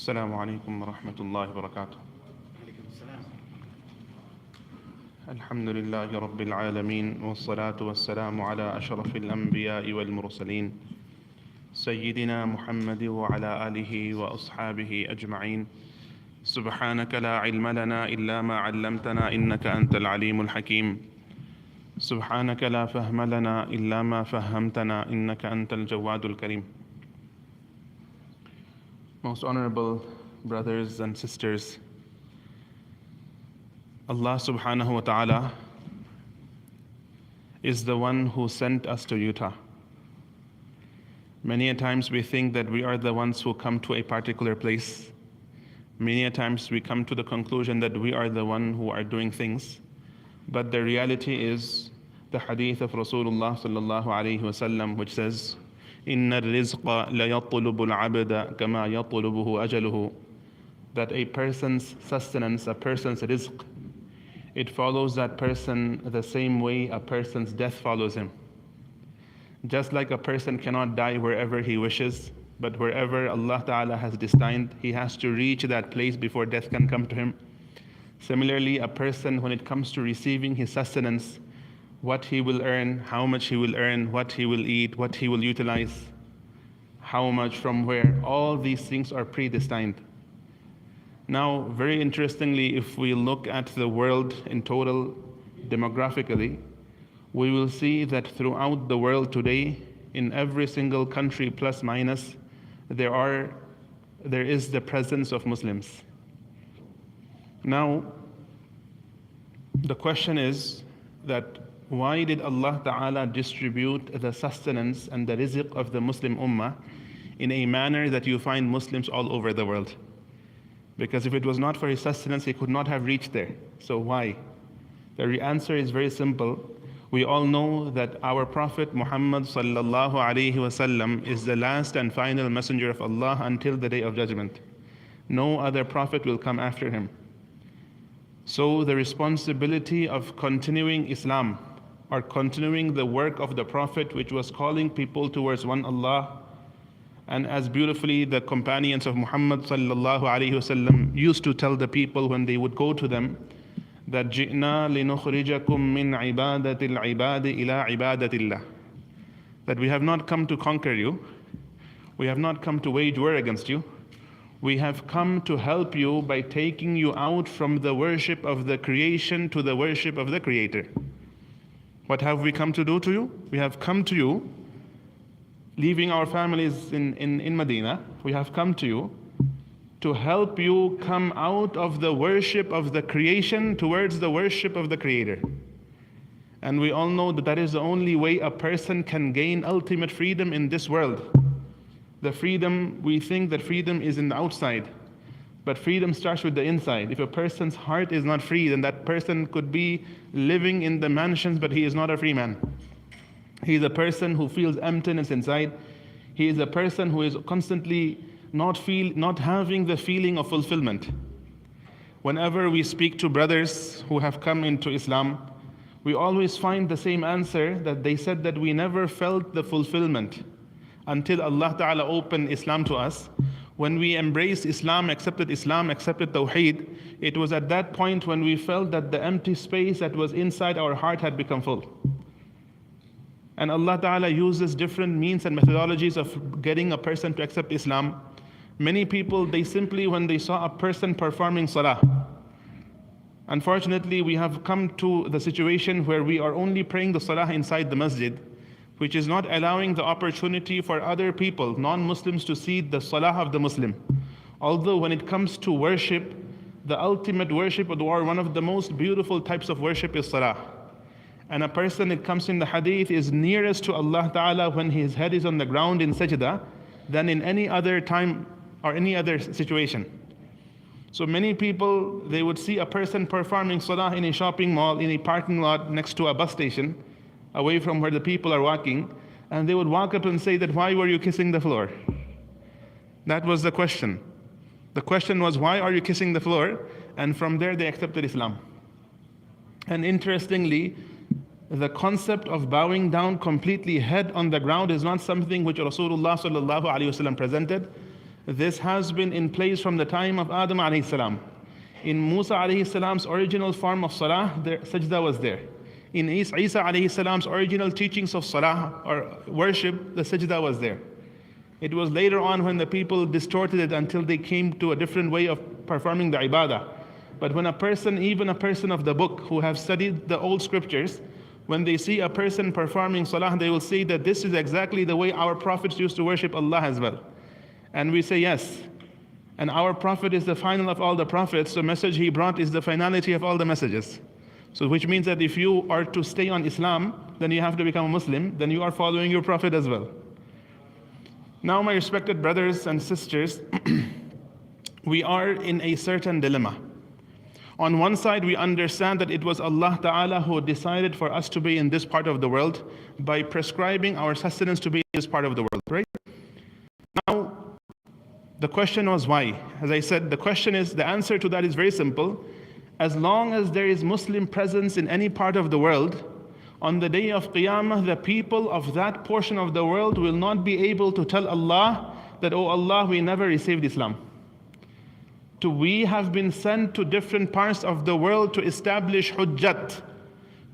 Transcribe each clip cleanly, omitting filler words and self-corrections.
السلام عليكم ورحمة الله وبركاته. الحمد لله رب العالمين والصلاة والسلام على أشرف الأنبياء والمرسلين سيدنا محمد وعلى آله وأصحابه أجمعين. سبحانك لا علم لنا إلا ما علمتنا إنك أنت العليم الحكيم. سبحانك لا فهم لنا إلا ما فهمتنا إنك أنت الجواد الكريم. Most honorable brothers and sisters, Allah subhanahu wa ta'ala is the one who sent us to Utah. Many a times we think that we are the ones who come to a particular place. Many a times we come to the conclusion that we are the one who are doing things. But the reality is the hadith of Rasulullah sallallahu alayhi wa sallam, which says, إِنَّ الرِّزْقَ لَيَطْلُبُ الْعَبْدَ كَمَا يَطْلُبُهُ أَجَلُهُ. That a person's sustenance, a person's rizq, it follows that person the same way a person's death follows him. Just like a person cannot die wherever he wishes, but wherever Allah Ta'ala has destined, he has to reach that place before death can come to him. Similarly, a person, when it comes to receiving his sustenance, what he will earn, how much he will earn, what he will eat, what he will utilize, how much from where, all these things are predestined. Now, very interestingly, if we look at the world in total, demographically, we will see that throughout the world today, in every single country plus minus, there is the presence of Muslims. Now, the question is that why did Allah Ta'ala distribute the sustenance and the rizq of the Muslim Ummah in a manner that you find Muslims all over the world? Because if it was not for his sustenance, he could not have reached there. So why? The answer is very simple. We all know that our Prophet Muhammad sallallahu alayhi wasallam is the last and final messenger of Allah until the day of judgment. No other prophet will come after him. So the responsibility of continuing Islam, or continuing the work of the Prophet, which was calling people towards one Allah, and as beautifully the companions of Muhammad sallallahu alayhi wasallam used to tell the people when they would go to them, that جِئْنَا لِنُخْرِجَكُم مِّنْ عِبَادَةِ الْعِبَادِ إِلَىٰ عِبَادَةِ اللَّهِ. That we have not come to conquer you, we have not come to wage war against you, we have come to help you by taking you out from the worship of the creation to the worship of the Creator. What have we come to do to you? We have come to you, leaving our families in Medina, we have come to you to help you come out of the worship of the creation towards the worship of the Creator. And we all know that that is the only way a person can gain ultimate freedom in this world. The freedom, we think that freedom is in the outside, but freedom starts with the inside. If a person's heart is not free, then that person could be living in the mansions, but he is not a free man. He is a person who feels emptiness inside. He is a person who is constantly not having the feeling of fulfillment. Whenever we speak to brothers who have come into Islam, we always find the same answer, that they said that we never felt the fulfillment until Allah Ta'ala opened Islam to us. When we embraced Islam, accepted Tawheed, it was at that point when we felt that the empty space that was inside our heart had become full. And Allah Ta'ala uses different means and methodologies of getting a person to accept Islam. Many people, they simply, when they saw a person performing salah, unfortunately we have come to the situation where we are only praying the salah inside the masjid, which is not allowing the opportunity for other people, non-Muslims, to see the salah of the Muslim. Although when it comes to worship, the ultimate worship, or one of the most beautiful types of worship, is salah. And a person, it comes in the hadith, is nearest to Allah Ta'ala when his head is on the ground in sajda than in any other time or any other situation. So many people, they would see a person performing salah in a shopping mall, in a parking lot next to a bus station, away from where the people are walking, and they would walk up and say that, why were you kissing the floor? That was the question. The question was, why are you kissing the floor? And from there they accepted Islam. And interestingly, the concept of bowing down completely head on the ground is not something which Rasulullah sallallahu alaihi wasallam presented. This has been in place from the time of Adam alayhi salam. In Musa alayhi salam's original form of salah, the sajda was there. In Isa alayhi salam's original teachings of salah or worship, the sajda was there. It was later on when the people distorted it until they came to a different way of performing the ibadah. But when a person, even a person of the book who have studied the old scriptures, when they see a person performing salah, they will say that this is exactly the way our prophets used to worship Allah as well. And we say yes. And our prophet is the final of all the prophets. The message he brought is the finality of all the messages. So which means that if you are to stay on Islam, then you have to become a Muslim, then you are following your prophet as well. Now, my respected brothers and sisters, we are in a certain dilemma. On one side, we understand that it was Allah Ta'ala who decided for us to be in this part of the world by prescribing our sustenance to be in this part of the world, right? Now, the question was why? As I said, the answer to that is very simple. As long as there is Muslim presence in any part of the world, on the day of Qiyamah, the people of that portion of the world will not be able to tell Allah that, oh Allah, we never received Islam. We have been sent to different parts of the world to establish hujjat,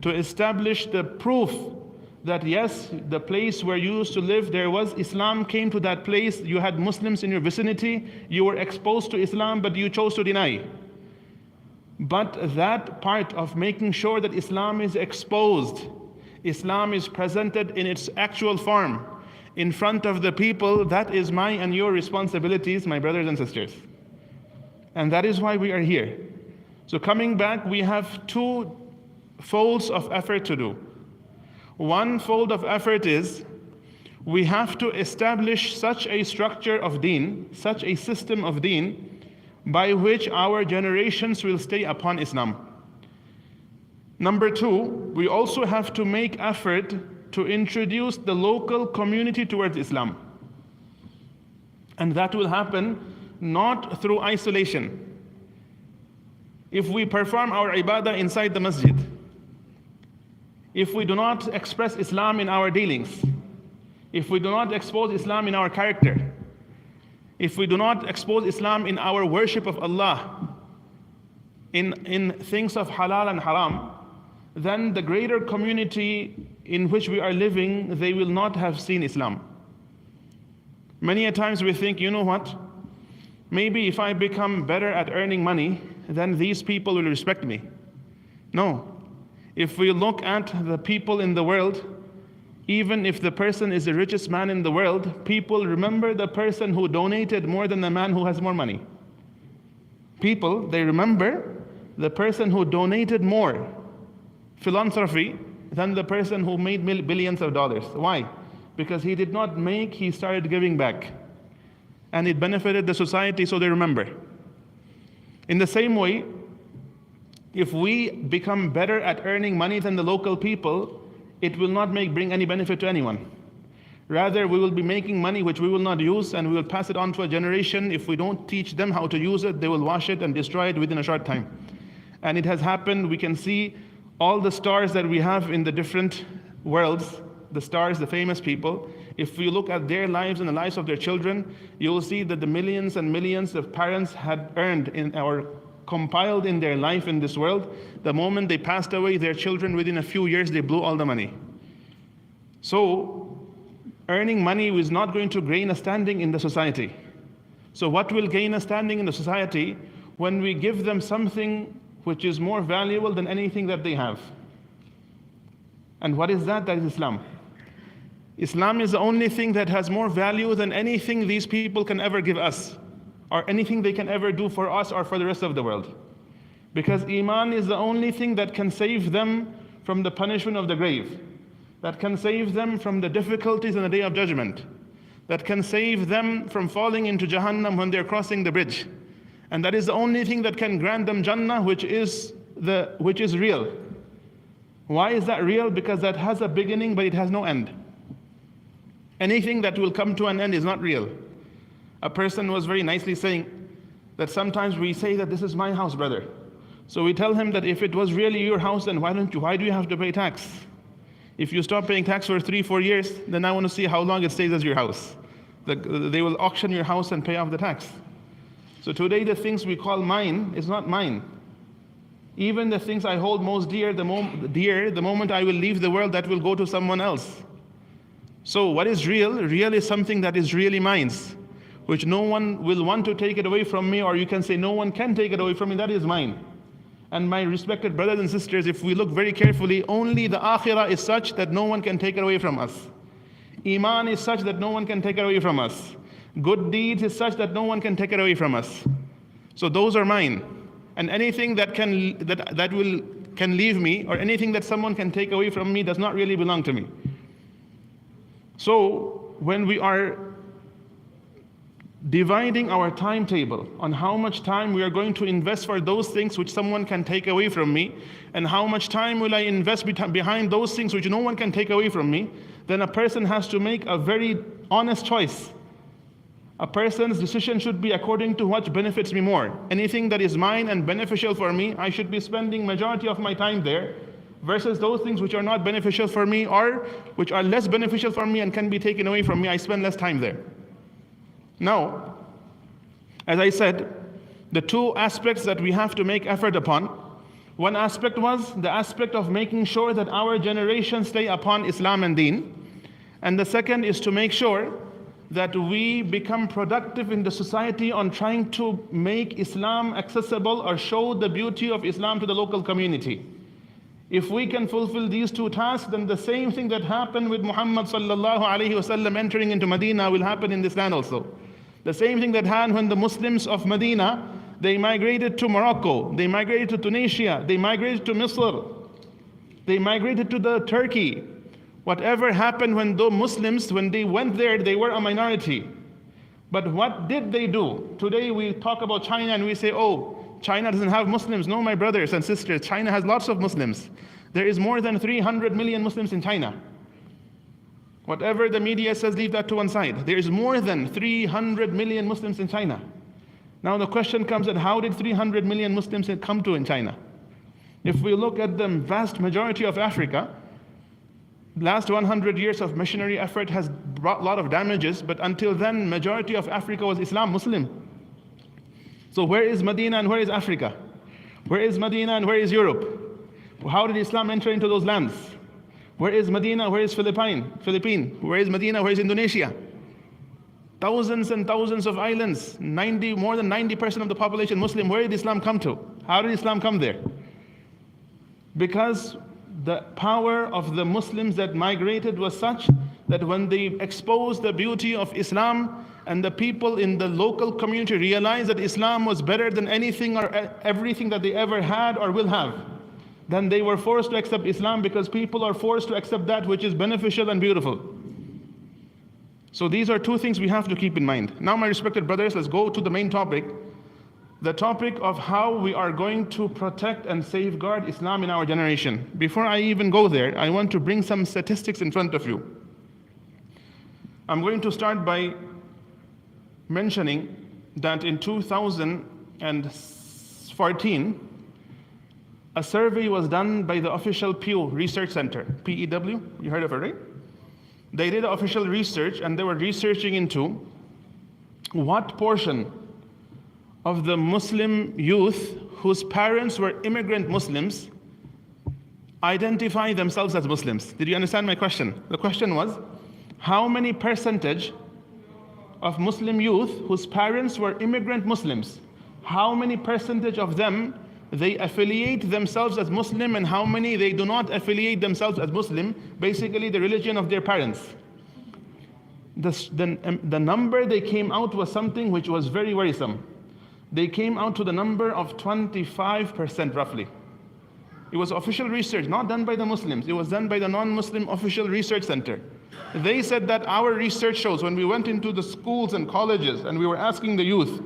to establish the proof that yes, the place where you used to live, there was Islam came to that place, you had Muslims in your vicinity, you were exposed to Islam, but you chose to deny. But that part of making sure that Islam is exposed, Islam is presented in its actual form in front of the people, that is my and your responsibilities, my brothers and sisters. And that is why we are here. So coming back, we have two folds of effort to do. One fold of effort is we have to establish such a structure of deen, such a system of deen, by which our generations will stay upon Islam. Number two, we also have to make effort to introduce the local community towards Islam. And that will happen not through isolation. If we perform our ibadah inside the masjid, if we do not express Islam in our dealings, if we do not expose Islam in our character, if we do not expose Islam in our worship of Allah, in things of halal and haram, then the greater community in which we are living, they will not have seen Islam. Many a times we think, you know what? Maybe if I become better at earning money, then these people will respect me. No. If we look at the people in the world, even if the person is the richest man in the world, people remember the person who donated more than the man who has more money. People, they remember the person who donated more philanthropy than the person who made billions of dollars. Why? Because he did not make, he started giving back. And it benefited the society, so they remember. In the same way, if we become better at earning money than the local people, it will not bring any benefit to anyone. Rather, we will be making money which we will not use, and we will pass it on to a generation. If we don't teach them how to use it, they will wash it and destroy it within a short time. And it has happened. We can see all the stars that we have in the different worlds, the stars, the famous people. If we look at their lives and the lives of their children, you will see that the millions and millions of parents had earned or compiled in their life in this world. The moment they passed away, their children, within a few years, they blew all the money. So, earning money is not going to gain a standing in the society. So what will gain a standing in the society? When we give them something which is more valuable than anything that they have. And what is that? That is Islam. Islam is the only thing that has more value than anything these people can ever give us, or anything they can ever do for us or for the rest of the world. Because Iman is the only thing that can save them from the punishment of the grave, that can save them from the difficulties on the day of judgment, that can save them from falling into Jahannam when they're crossing the bridge. And that is the only thing that can grant them Jannah, which is real. Why is that real? Because that has a beginning, but it has no end. Anything that will come to an end is not real. A person was very nicely saying that sometimes we say that this is my house, brother. So we tell him that if it was really your house, then why do you have to pay tax? If you stop paying tax for 3-4 years, then I want to see how long it stays as your house. They will auction your house and pay off the tax. So today the things we call mine is not mine. Even the things I hold most dear, the moment I will leave the world, that will go to someone else. So what is real? Real is something that is really mine, which no one will want to take it away from me, or you can say no one can take it away from me. That is mine. And my respected brothers and sisters, if we look very carefully, only the akhirah is such that no one can take it away from us. Iman is such that no one can take it away from us. Good deeds is such that no one can take it away from us. So those are mine. And anything that can leave me, or anything that someone can take away from me, does not really belong to me. So when we are dividing our timetable on how much time we are going to invest for those things which someone can take away from me, and how much time will I invest behind those things which no one can take away from me, then a person has to make a very honest choice. A person's decision should be according to what benefits me more. Anything that is mine and beneficial for me, I should be spending majority of my time there, versus those things which are not beneficial for me, or which are less beneficial for me and can be taken away from me, I spend less time there. Now, as I said, the two aspects that we have to make effort upon, one aspect was the aspect of making sure that our generation stay upon Islam and Deen, and the second is to make sure that we become productive in the society on trying to make Islam accessible or show the beauty of Islam to the local community. If we can fulfill these two tasks, then the same thing that happened with Muhammad sallallahu alaihi wasallam entering into Medina will happen in this land also. The same thing that happened when the Muslims of Medina, they migrated to Morocco, they migrated to Tunisia, they migrated to Misr, they migrated to Turkey. Whatever happened when the Muslims, when they went there, they were a minority. But what did they do? Today we talk about China and we say, oh, China doesn't have Muslims. No, my brothers and sisters, China has lots of Muslims. There is more than 300 million Muslims in China. Whatever the media says, leave that to one side. There is more than 300 million Muslims in China. Now the question comes that how did 300 million Muslims come to in China? If we look at the vast majority of Africa, last 100 years of missionary effort has brought a lot of damages, but until then, majority of Africa was Islam, Muslim. So where is Medina and where is Africa? Where is Medina and where is Europe? How did Islam enter into those lands? Where is Medina? Where is Philippines? Where is Medina? Where is Indonesia? Thousands and thousands of islands, more than 90% of the population Muslim. Where did Islam come to? How did Islam come there? Because the power of the Muslims that migrated was such that when they exposed the beauty of Islam and the people in the local community realized that Islam was better than anything or everything that they ever had or will have, then they were forced to accept Islam, because people are forced to accept that which is beneficial and beautiful. So these are two things we have to keep in mind. Now, my respected brothers, let's go to the main topic. The topic of how we are going to protect and safeguard Islam in our generation. Before I even go there, I want to bring some statistics in front of you. I'm going to start by mentioning that in 2014, a survey was done by the official Pew Research Center, PEW, you heard of it, right? They did official research, and they were researching into what portion of the Muslim youth whose parents were immigrant Muslims identify themselves as Muslims. Did you understand my question? The question was, how many percentage of Muslim youth whose parents were immigrant Muslims, how many percentage of them they affiliate themselves as Muslim, and how many they do not affiliate themselves as Muslim, basically the religion of their parents? The number they came out was something which was very worrisome. They came out to the number of 25% roughly. It was official research, not done by the Muslims. It was done by the non-Muslim official research center. They said that our research shows, when we went into the schools and colleges and we were asking the youth,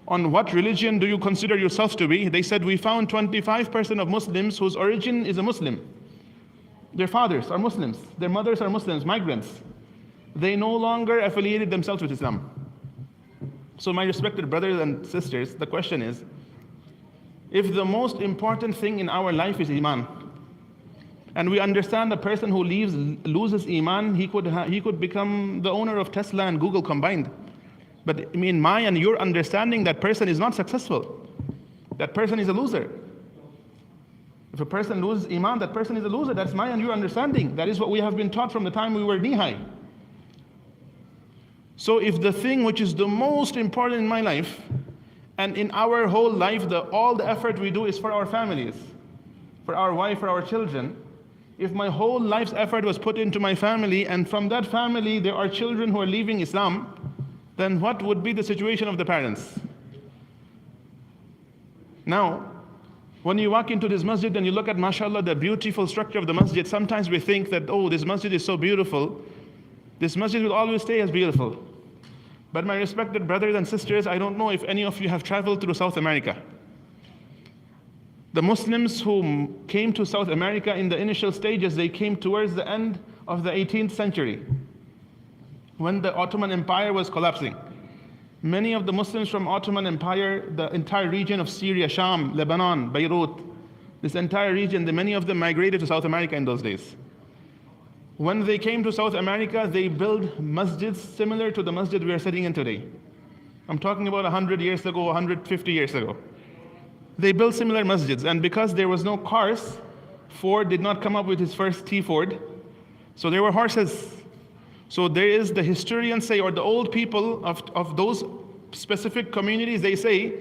on what religion do you consider yourself to be? They said, we found 25% of Muslims whose origin is a Muslim. Their fathers are Muslims. Their mothers are Muslims, migrants. They no longer affiliated themselves with Islam. So my respected brothers and sisters, the question is, if the most important thing in our life is Iman, And we understand a person who loses iman, he could become the owner of Tesla and Google combined. But in my and your understanding, that person is not successful. That person is a loser. If a person loses iman, that person is a loser. That's my and your understanding. That is what we have been taught from the time we were knee-high. So if the thing which is the most important in my life, and in our whole life, all the effort we do is for our families, for our wife, for our children, if my whole life's effort was put into my family, and from that family there are children who are leaving Islam, then what would be the situation of the parents? Now, when you walk into this masjid and you look at, mashallah, the beautiful structure of the masjid, sometimes we think that, oh, this masjid is so beautiful. This masjid will always stay as beautiful. But my respected brothers and sisters, I don't know if any of you have traveled through South America. The Muslims who came to South America in the initial stages, they came towards the end of the 18th century, when the Ottoman Empire was collapsing. Many of the Muslims from Ottoman Empire, the entire region of Syria, Sham, Lebanon, Beirut, this entire region, many of them migrated to South America in those days. When they came to South America, they built masjids similar to the masjid we are sitting in today. I'm talking about 100 years ago, 150 years ago. They built similar masjids, and because there was no cars, Ford did not come up with his first T-Ford, so there were horses. So there is, the historians say, or the old people of those specific communities, they say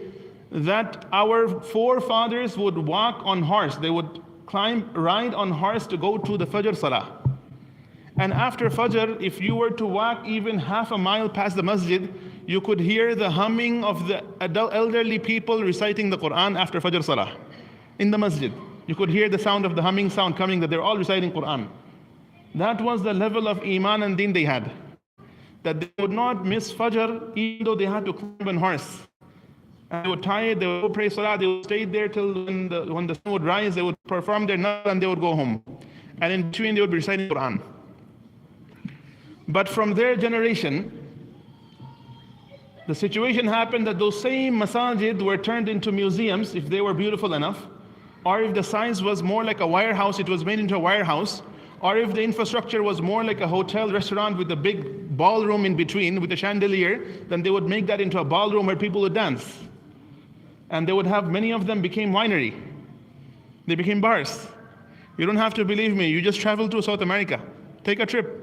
that our forefathers would walk on horse. They would ride on horse to go to the Fajr Salah. And after Fajr, if you were to walk even half a mile past the masjid, you could hear the humming of the elderly people reciting the Quran after Fajr Salah in the masjid. You could hear the sound of the humming sound coming, that they're all reciting Quran. That was the level of iman and deen they had. That they would not miss Fajr even though they had to climb on horse. And they would tie it, they would pray Salah, they would stay there till when the sun would rise, they would perform their nafil and they would go home. And in between they would be reciting Quran. But from their generation, the situation happened that those same masajid were turned into museums if they were beautiful enough, or if the size was more like a warehouse, it was made into a warehouse, or if the infrastructure was more like a hotel restaurant with a big ballroom in between with a chandelier, then they would make that into a ballroom where people would dance. And they would have, many of them became winery. They became bars. You don't have to believe me, you just travel to South America. Take a trip.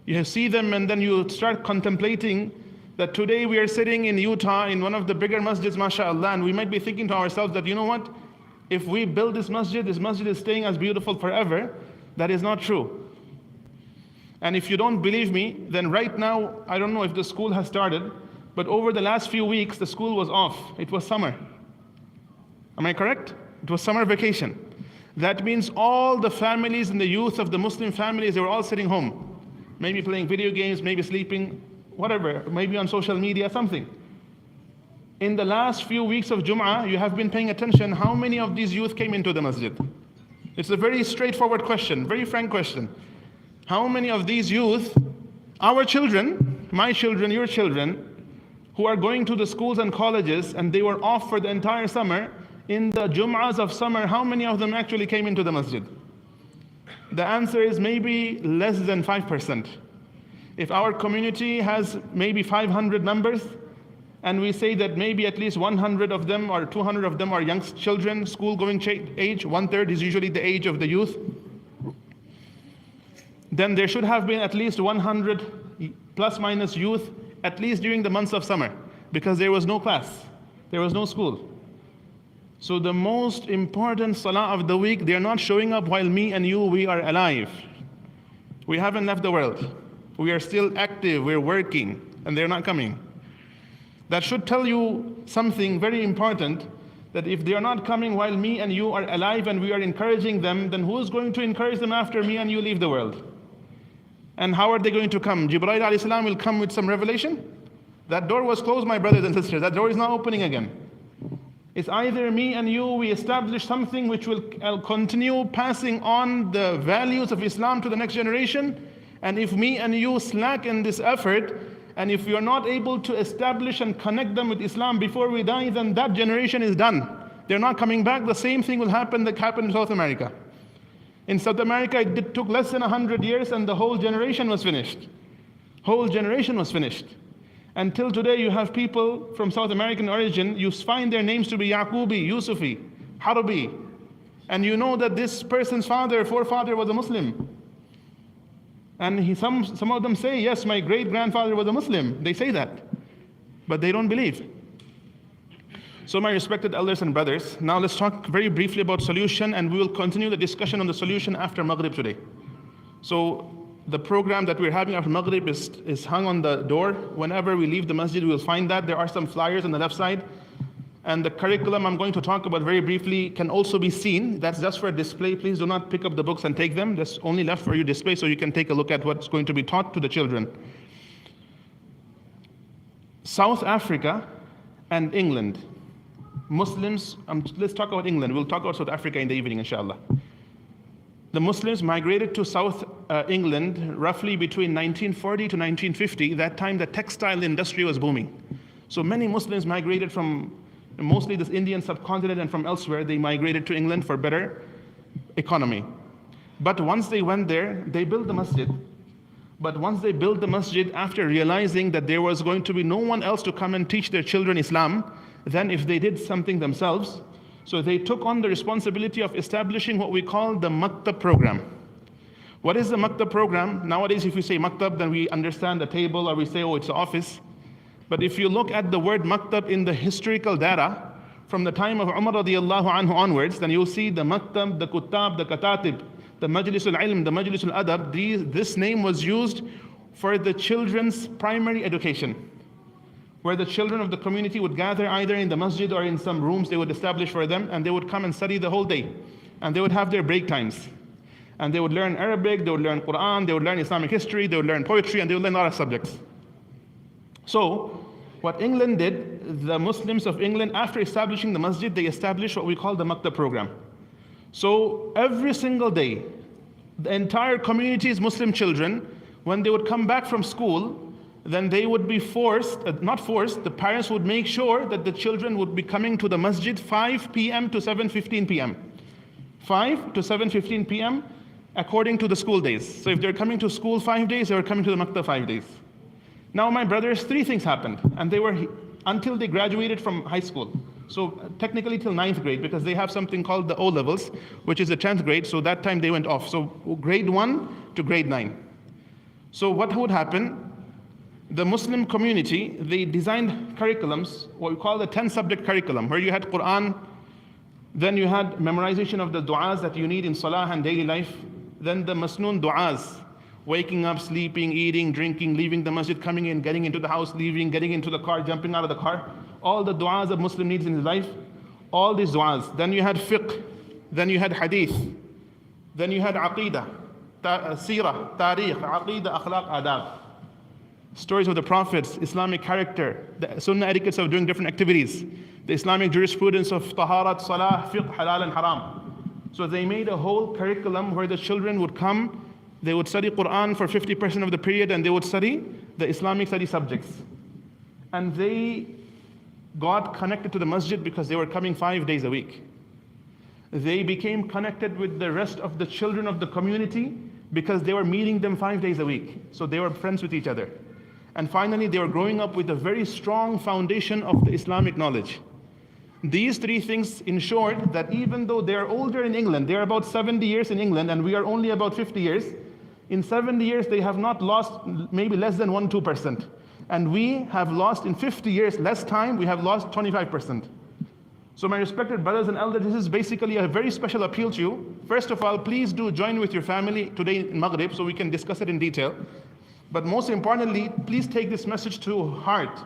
You see them and then you start contemplating that today we are sitting in Utah in one of the bigger masjids, mashallah, and we might be thinking to ourselves that, you know what, if we build this masjid is staying as beautiful forever. That is not true. And if you don't believe me, then right now, I don't know if the school has started, but over the last few weeks, the school was off. It was summer. Am I correct? It was summer vacation. That means all the families and the youth of the Muslim families, they were all sitting home. Maybe playing video games, maybe sleeping, whatever, maybe on social media, something. In the last few weeks of Jum'ah, you have been paying attention, how many of these youth came into the masjid? It's a very straightforward question, very frank question. How many of these youth, our children, my children, your children, who are going to the schools and colleges and they were off for the entire summer, in the Jum'ahs of summer, how many of them actually came into the masjid? The answer is maybe less than 5%. If our community has maybe 500 members, and we say that maybe at least 100 of them or 200 of them are young children, school-going age, 1/3 is usually the age of the youth, then there should have been at least 100 plus minus youth, at least during the months of summer, because there was no class, there was no school. So the most important salah of the week, they are not showing up while me and you, we are alive. We haven't left the world. We are still active, we're working, and they're not coming. That should tell you something very important, that if they are not coming while me and you are alive and we are encouraging them, then who is going to encourage them after me and you leave the world? And how are they going to come? Jibreel alayhi salam will come with some revelation? That door was closed, my brothers and sisters. That door is not opening again. It's either me and you, we establish something which will continue passing on the values of Islam to the next generation, and if me and you slack in this effort, and if we are not able to establish and connect them with Islam before we die, then that generation is done. They're not coming back. The same thing will happen that happened in South America. In South America, it took less than 100 years and the whole generation was finished. Whole generation was finished. Until today, you have people from South American origin, you find their names to be Yaqubi, Yusufi, Harabi. And you know that this person's forefather was a Muslim. And some of them say, yes, my great-grandfather was a Muslim. They say that. But they don't believe. So my respected elders and brothers, now let's talk very briefly about solution, and we will continue the discussion on the solution after Maghrib today. So the program that we're having after Maghrib is hung on the door. Whenever we leave the masjid, we will find that. There are some flyers on the left side. And the curriculum I'm going to talk about very briefly can also be seen. That's just for display. Please do not pick up the books and take them. That's only left for you display so you can take a look at what's going to be taught to the children. South Africa and England. Muslims, let's talk about England. We'll talk about South Africa in the evening, inshallah. The Muslims migrated to South England roughly between 1940 to 1950. That time the textile industry was booming. So many Muslims migrated from mostly this Indian subcontinent and from elsewhere. They migrated to England for better economy. But once they went there, they built the masjid. But once they built the masjid, after realizing that there was going to be no one else to come and teach their children Islam, then if they did something themselves, so they took on the responsibility of establishing what we call the Maktab program. What is the Maktab program? Nowadays, if we say Maktab, then we understand the table, or we say, oh, it's the office. But if you look at the word Maktab in the historical data, from the time of Umar radiallahu anhu onwards, then you'll see the Maktab, the Kutab, the Katatib, the Majlis al-Ilm, the Majlis al-Adab. This name was used for the children's primary education, where the children of the community would gather either in the masjid or in some rooms they would establish for them, and they would come and study the whole day. And they would have their break times. And they would learn Arabic, they would learn Quran, they would learn Islamic history, they would learn poetry, and they would learn a lot of subjects. So, what England did, the Muslims of England, after establishing the masjid, they established what we call the Maktab program. So, every single day, the entire community's Muslim children, when they would come back from school, then they would be not forced, the parents would make sure that the children would be coming to the masjid 5 p.m. to 7:15 p.m. 5 to 7:15 p.m. according to the school days. So if they're coming to school 5 days, they were coming to the Maktab 5 days. Now my brothers, 3 things happened, and they were until they graduated from high school. So technically till 9th grade, because they have something called the O levels, which is the 10th grade, so that time they went off. So grade 1 to grade 9. So what would happen? The Muslim community, they designed curriculums, what we call the 10-subject curriculum, where you had Quran, then you had memorization of the du'as that you need in salah and daily life, then the masnoon du'as, waking up, sleeping, eating, drinking, leaving the masjid, coming in, getting into the house, leaving, getting into the car, jumping out of the car, all the du'as a Muslim needs in his life, all these du'as. Then you had fiqh, then you had hadith, then you had aqidah, seerah, tariq, aqidah, akhlaq, adab. Stories of the prophets, Islamic character, the sunnah etiquettes of doing different activities, the Islamic jurisprudence of taharat, salah, fiqh, halal and haram. So they made a whole curriculum where the children would come, they would study Quran for 50% of the period, and they would study the Islamic study subjects. And they got connected to the masjid because they were coming 5 days a week. They became connected with the rest of the children of the community because they were meeting them 5 days a week. So they were friends with each other. And finally, they were growing up with a very strong foundation of the Islamic knowledge. These 3 things ensured that even though they're older in England, they're about 70 years in England, and we are only about 50 years, in 70 years they have not lost maybe less than 1-2%. And we have lost in 50 years, less time, we have lost 25%. So my respected brothers and elders, this is basically a very special appeal to you. First of all, please do join with your family today in Maghrib so we can discuss it in detail. But most importantly, please take this message to heart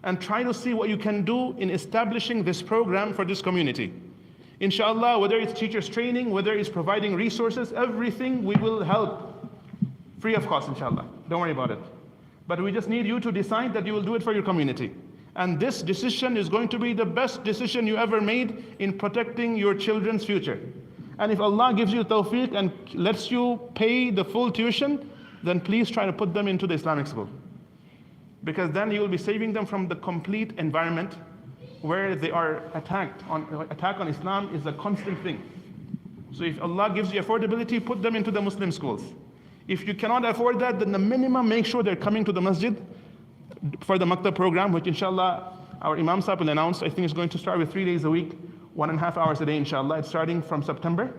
and try to see what you can do in establishing this program for this community. Inshallah, whether it's teachers training, whether it's providing resources, everything we will help. Free of cost, inshallah. Don't worry about it. But we just need you to decide that you will do it for your community. And this decision is going to be the best decision you ever made in protecting your children's future. And if Allah gives you tawfiq and lets you pay the full tuition, then please try to put them into the Islamic school. Because then you will be saving them from the complete environment where they are attacked. Attack on Islam is a constant thing. So if Allah gives you affordability, put them into the Muslim schools. If you cannot afford that, then the minimum, make sure they're coming to the masjid for the Maktab program, which inshallah, our Imam Sahib will announce. I think it's going to start with 3 days a week, 1.5 hours a day, inshallah. It's starting from September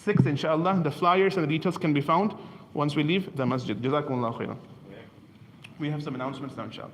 6th, inshallah. The flyers and the details can be found once we leave the masjid. Jazakumullah khairan. We have some announcements now, inshallah.